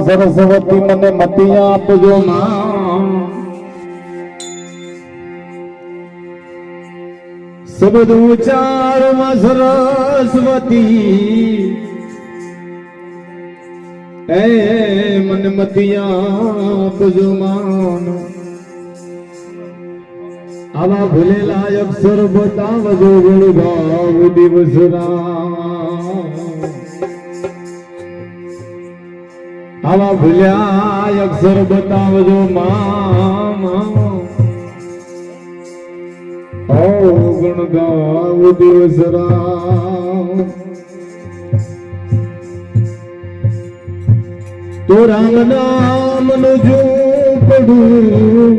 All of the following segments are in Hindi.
સરસ્વતી મને મતી આપજો માં, શબ્દ ઉચ્ચારમાં સરસ્વતી એ મને મતી આપજો માં, આવા ભૂલેલા અક્ષર બતાવજો ગુણગાવ દિવસરા, આવા ભૂલ્યા અક્ષર બતાવજો મામા, ઓ ગુણ ગાવ દિવસરા, તો રામ નામ નું જો પડું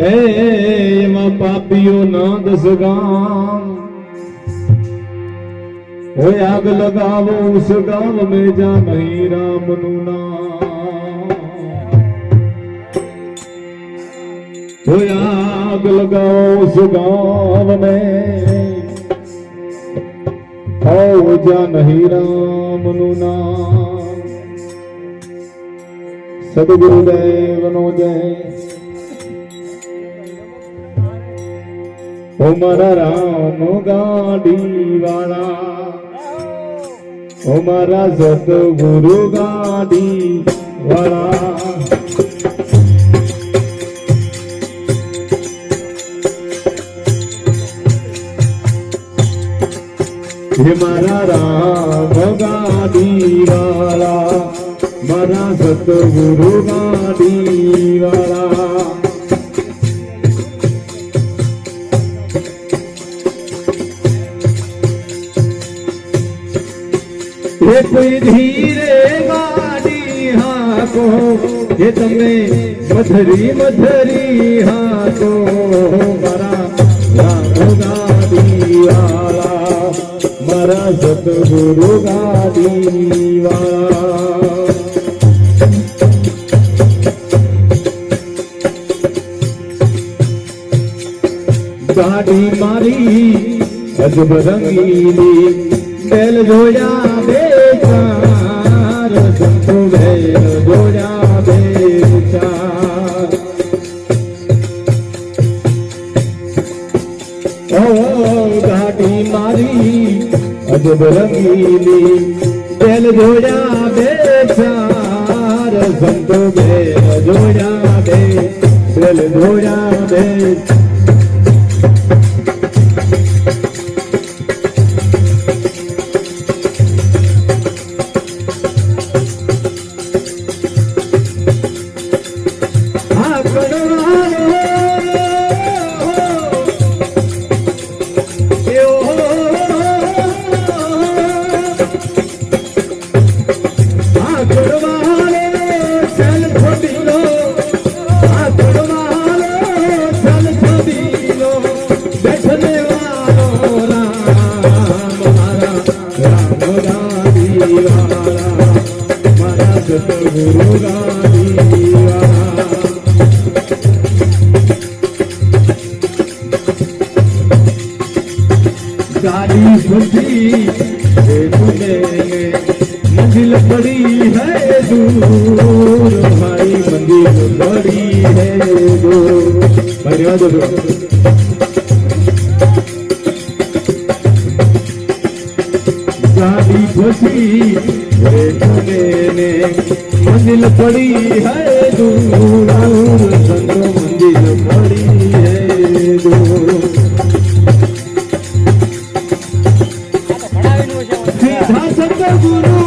એમાં પાપીઓ ના દસ ગામ, होय आग लगावो उस गांव में जा नहीं राम नु नाम, होय आग लगाओ उस गांव में हो जा नहीं राम नु नाम। सदगुरुदेव नो जय। ओ मारा राम गाड़ी वाला, ओ मारा सतगुरु गाड़ी वाला, हे मारा राम गाड़ी वाला, मारा सतगुरु गाड़ी वाला, ये कोई धीरे गाड़ी हाको, ये तमे मधरी मधरी हाको, मारा राम गाड़ी वाला, मारा सतगुरु गाड़ी वाला, गाड़ी मारी अजब रंगीली, बैल जोया बेचार, संतो बैल जोया बेचार, ओ गाड़ी मारी अजब रंगीली, बैल जोया बेचार, संतो बैल जोया बैल जोया बेचार, गाड़ी फंसी मंजिल बड़ी है दूर, भाई मंजिल बड़ी है दूर, गाड़ी फंसी मंजिल पड़ी है दूर, संतो मंजिल पड़ी है दूर, सीधा सतगुरु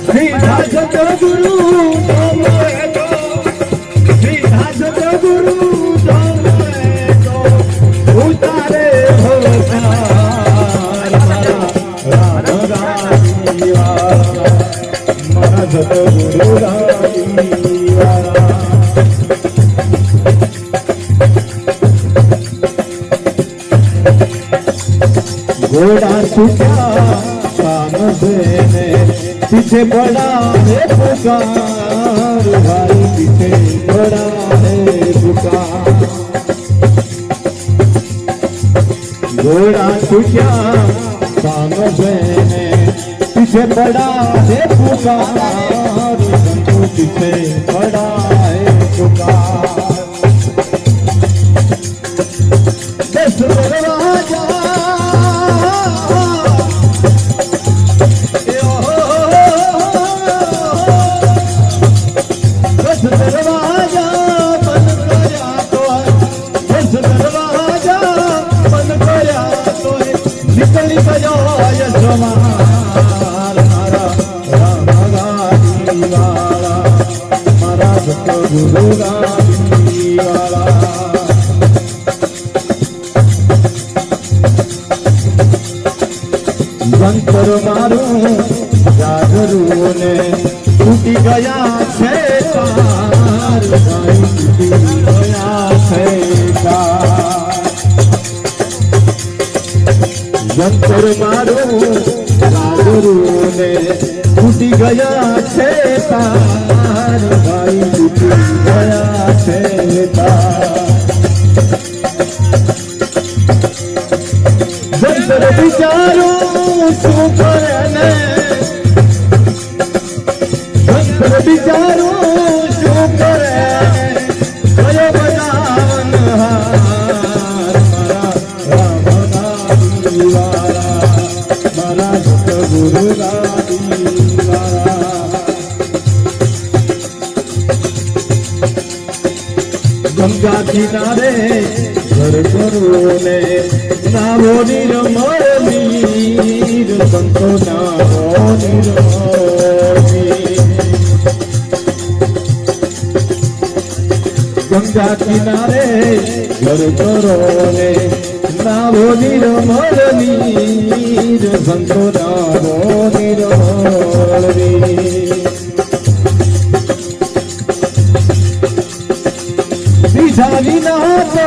सीधा सतगुरु, सीधा सतगुरु उतारे हो मारा सतगुरु घोड़ा छूटा काम देने, पीछे पड़ा है पुकार, भाई पीछे पड़ा है घोड़ा छूटा काम बहने पीछे पड़ा है पुकार शंभू पीछे पड़ा है पुकार दस दरवाजा दरवाजा बंद करया तो दस दरवाजा बंद करया तो निकली गयो यशोमार मारा राम गाड़ी वाला मारा भक्त गुरु गाड़ी वाला जंतर मारू जागरू ने टूटी गया छे तार भाई टूटी गया छे तार जंतर मारू जागरू ने टूटी गया छे तार भाई टूटी गया छे तार जंतर बिचारू શું કરે ને જંતર બિચારું શું કરે કયો બજાવન હાર મારા રામ ગાડી વાળા મારા સતગુરુ ગાડી વાળા ગંગા કિનારે ઘર કરો ને નાવો નિર્મળ નીર સંતો નાવો નિર્મળ ગંગા કિનારે ઘર કરો ને નાવો નિર્મળ નીર સંતો નાવો નિર્મળ બીજાની ના તો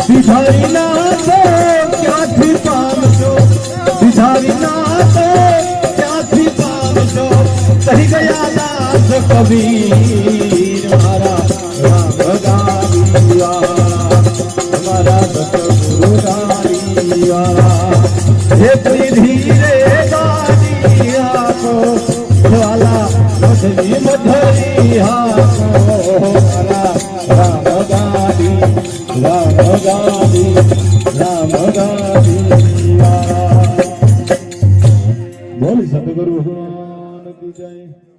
बिहारी नाथ क्या थी पामचो बिहारी नाथ क्या थी पामचो कही गया दास कबीर हमारा राम गाड़ी वाला हमारा सतगुरु गाड़ी वाला हे कोई धीरे गाड़ी आपो वाला मधुरी मधुरी हाथो हमारा राम गाड़ी बोल सतगुरु भगवान की जय।